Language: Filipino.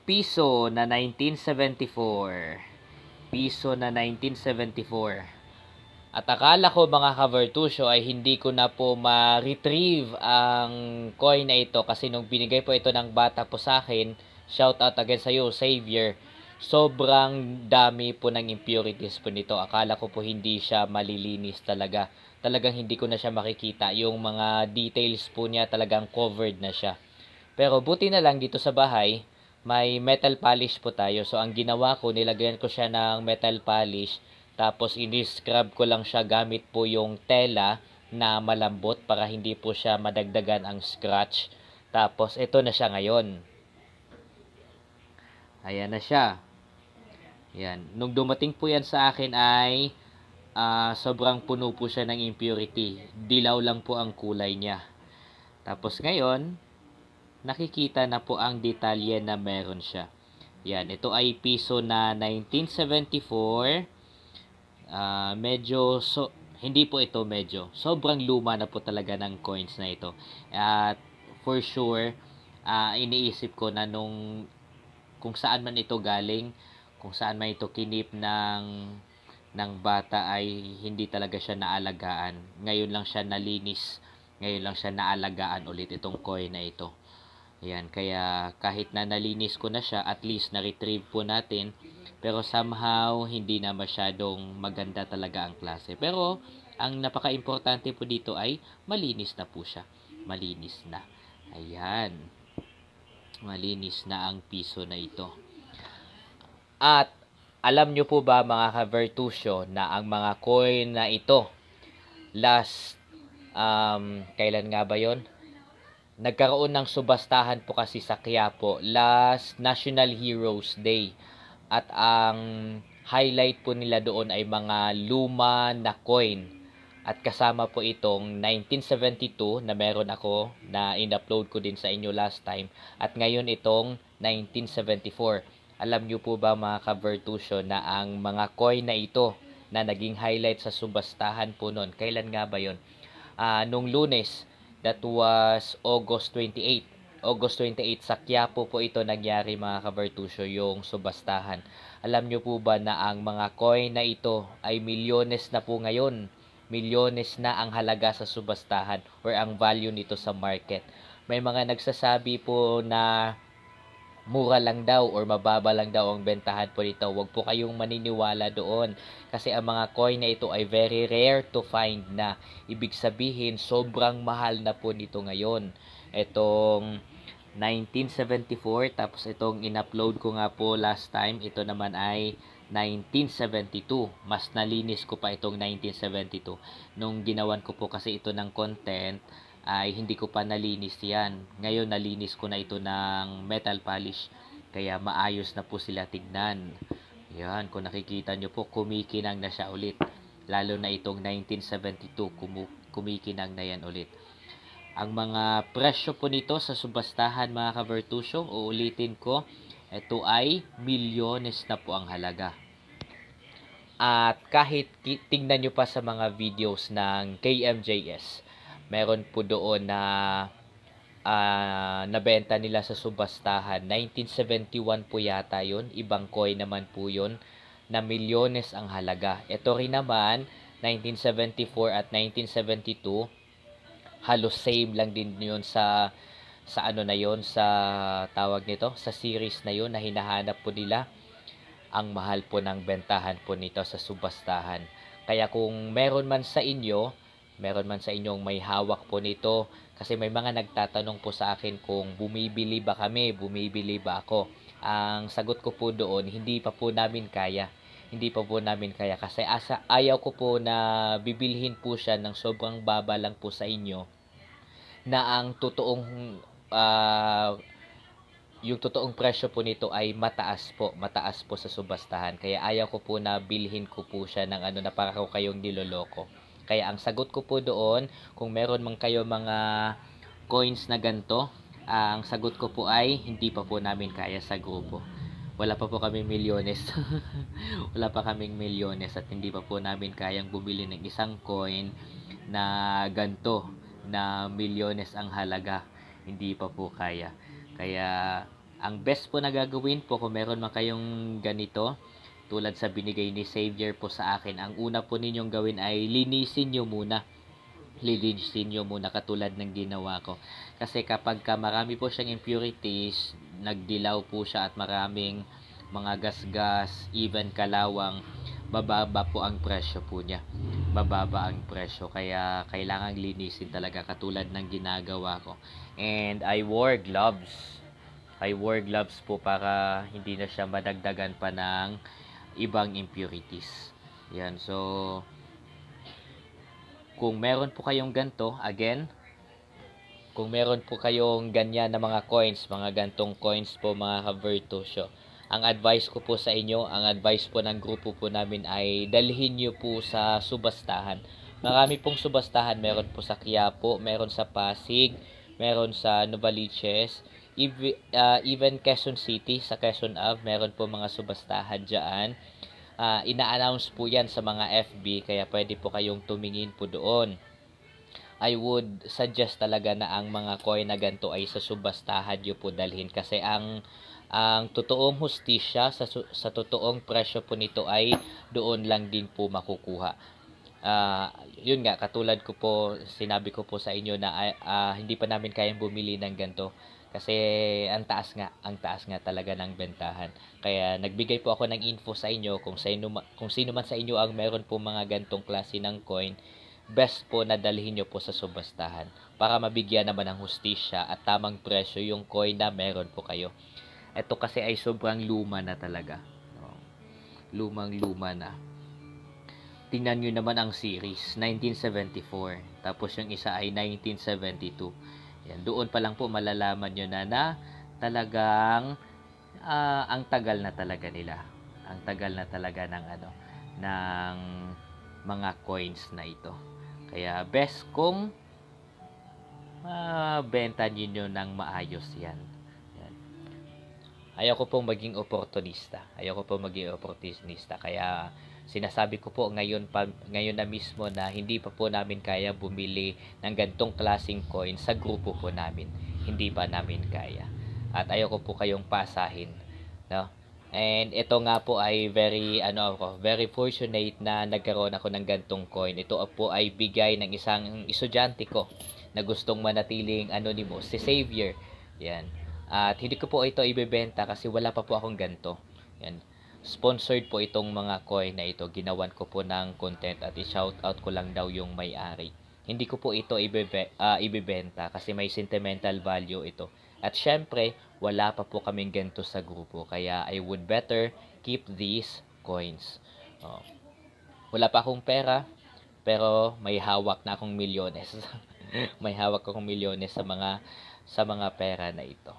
piso na 1974. Piso na 1974. At akala ko mga ka-Vertusio ay hindi ko na po ma-retrieve ang coin na ito kasi nung binigay po ito ng bata po sa akin, shout out again sa iyo, Xavier. Sobrang dami po ng impurities po nito. Akala ko po hindi siya malilinis talaga. Talagang hindi ko na siya makikita. Yung mga details po niya talagang covered na siya. Pero buti na lang dito sa bahay, may metal polish po tayo. So ang ginawa ko, nilagyan ko siya ng metal polish. Tapos ini-scrub ko lang siya gamit po yung tela na malambot para hindi po siya madagdagan ang scratch. Tapos ito na siya ngayon. Ayan na siya. Yan. Nung dumating po yan sa akin ay sobrang puno po siya ng impurity. Dilaw lang po ang kulay niya. Tapos ngayon, nakikita na po ang detalye na meron siya. Yan. Ito ay piso na 1974. Hindi po ito medyo. Sobrang luma na po talaga ng coins na ito. At for sure, iniisip ko na kung saan man ito galing, kung saan man ito kinip ng bata ay hindi talaga siya naalagaan. Ngayon lang siya nalinis. Ngayon lang siya naalagaan ulit itong coin na ito. Ayan, kaya kahit na nalinis ko na siya, at least na-retrieve po natin. Pero somehow, hindi na masyadong maganda talaga ang klase. Pero, ang napaka-importante po dito ay malinis na po siya. Malinis na. Ayan. Malinis na ang piso na ito. At, alam nyo po ba mga ka-Vertusio na ang mga coin na ito, kailan nga ba yon? Nagkaroon ng subastahan po kasi sa Quiapo last National Heroes Day. At ang highlight po nila doon ay mga luma na coin. At kasama po itong 1972 na meron ako na in-upload ko din sa inyo last time. At ngayon itong 1974. Alam nyo po ba mga ka-Vertusio na ang mga coin na ito na naging highlight sa subastahan po noon, kailan nga ba yon? Nung Lunes, that was August 28. August 28 sa Quiapo po ito nangyari mga ka-Vertusio, yung subastahan. Alam nyo po ba na ang mga coin na ito ay milyones na po ngayon? Milyones na ang halaga sa subastahan or ang value nito sa market. May mga nagsasabi po na mura lang daw or mababa lang daw ang bentahan po nito. Huwag po kayong maniniwala doon kasi ang mga coin na ito ay very rare to find na. Ibig sabihin, sobrang mahal na po nito ngayon. Itong 1974, tapos itong in-upload ko nga po last time, ito naman ay 1972. Mas nalinis ko pa itong 1972. Nung ginawan ko po kasi ito ng content, ay hindi ko pa nalinis yan. Ngayon nalinis ko na ito ng metal polish. Kaya maayos na po sila tignan. Yan, kung nakikita nyo po, kumikinang na siya ulit. Lalo na itong 1972, kumikinang na yan ulit. Ang mga presyo po nito sa subastahan mga ka-Vertusio, uulitin ko, ito ay milyones na po ang halaga. At kahit tingnan nyo pa sa mga videos ng KMJS, meron po doon na nabenta nila sa subastahan. 1971 po yata yun. Ibang coin naman po yun na milyones ang halaga. Ito rin naman, 1974 at 1972, halos same lang din yun sa ano na yun, sa tawag nito, sa series na yun na hinahanap po nila. Ang mahal po ng bentahan po nito sa subastahan. Kaya kung meron man sa inyong may hawak po nito, kasi may mga nagtatanong po sa akin kung bumibili ba ako. Ang sagot ko po doon, hindi pa po namin kaya kasi ayaw ko po na bibilhin po siya ng sobrang baba lang po sa inyo na ang yung totoong presyo po nito ay mataas po sa subastahan. Kaya ayaw ko po na bilhin ko po siya ng na para ko kayong niloloko. Kaya ang sagot ko po doon, kung meron man kayo mga coins na ganito, ang sagot ko po ay hindi pa po namin kaya sa grupo. Wala pa po kaming milyones. Wala pa kaming milyones at hindi pa po namin kayang bumili ng isang coin na ganito na milyones ang halaga. Hindi pa po kaya. Kaya Ang best po na gagawin po kung meron man kayong ganito, tulad sa binigay ni Xavier po sa akin, ang una po ninyong gawin ay linisin nyo muna. Linisin nyo muna katulad ng ginawa ko. Kasi kapag marami po siyang impurities, nagdilaw po siya at maraming mga gasgas, even kalawang, bababa po ang presyo po niya. Bababa ang presyo. Kaya kailangang linisin talaga katulad ng ginagawa ko. And I wore gloves. I wore gloves po para hindi na siya madagdagan pa ng ibang impurities. Yan. So, kung meron po kayong ganto, again, kung meron po kayong ganyan na mga coins, mga gantong coins po mga ka-Virtusyo, ang advice ko po sa inyo, ang advice po ng grupo po namin ay dalhin nyo po sa subastahan. Marami pong subastahan, meron po sa Quiapo, meron sa Pasig, meron sa Novaliches, even Quezon City, sa Quezon Ave, meron po mga subastahan dyan. Ina-announce po yan sa mga FB, kaya pwede po kayong tumingin po doon. I would suggest talaga na ang mga coin na ganito ay sa subastahan nyo po dalhin, kasi ang totoong hustisya sa totoong presyo po nito ay doon lang din po makukuha. Yun nga, katulad ko po, sinabi ko po sa inyo na hindi pa namin kayang bumili ng ganito kasi ang taas nga talaga ng bentahan. Kaya nagbigay po ako ng info sa inyo kung sino man sa inyo ang meron po mga gantong klase ng coin, best po na dalhin nyo po sa subastahan para mabigyan naman ng hustisya at tamang presyo yung coin na meron po kayo. Ito kasi ay sobrang luma na talaga. Lumang-luma na. Tingnan nyo naman ang series, 1974. Tapos yung isa ay 1972. Yan, doon pa lang po malalaman nyo na talagang ang tagal na talaga nila. Ang tagal na talaga ng mga coins na ito. Kaya best kung benta niyo ng maayos yan. Ayoko pong maging opportunista. Kaya sinasabi ko po ngayon na mismo na hindi pa po namin kaya bumili ng gantong klaseng coin sa grupo po namin. Hindi pa namin kaya. At ayoko po kayong pasahin, no? And ito nga po ay very fortunate na nagkaroon ako ng gantong coin. Ito po ay bigay ng isang estudyante ko na gustong manatiling anonymous, si Xavier. Yan. At hindi ko po ito ibebenta kasi wala pa po akong ganto. Yan. Sponsored po itong mga coin na ito. Ginawan ko po ng content at i-shout out ko lang daw yung may-ari. Hindi ko po ito ibebenta kasi may sentimental value ito. At syempre, wala pa po kaming ganito sa grupo. Kaya I would better keep these coins. Wala pa akong pera, pero may hawak na akong milyones. May hawak akong milyones sa mga pera na ito.